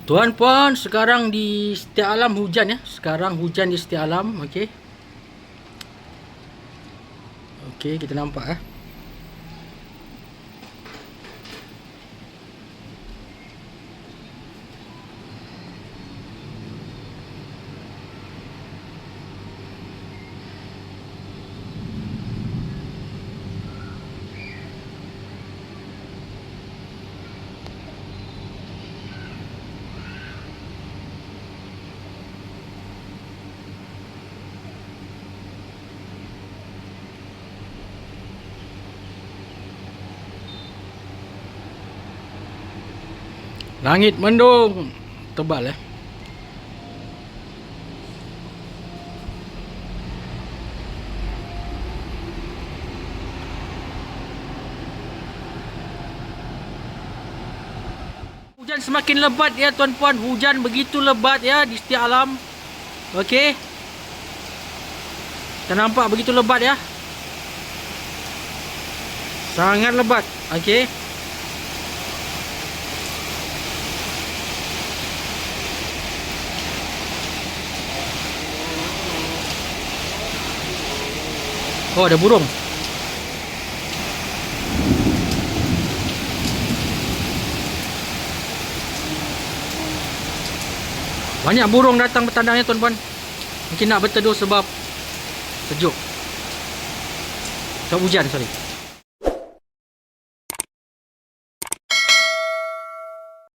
Tuan-puan, sekarang di Setia Alam hujan ya. Sekarang hujan di Setia Alam, okey. Okey, kita nampak ya. Langit mendung tebal ya. Hujan semakin lebat ya tuan-puan, hujan begitu lebat ya di Setia Alam. Okey. Kita nampak begitu lebat ya. Sangat lebat. Okey. Oh, ada burung. Banyak burung datang bertandangnya tuan-puan. Mungkin nak berteduh sebab sejuk. Sebab hujan, sorry.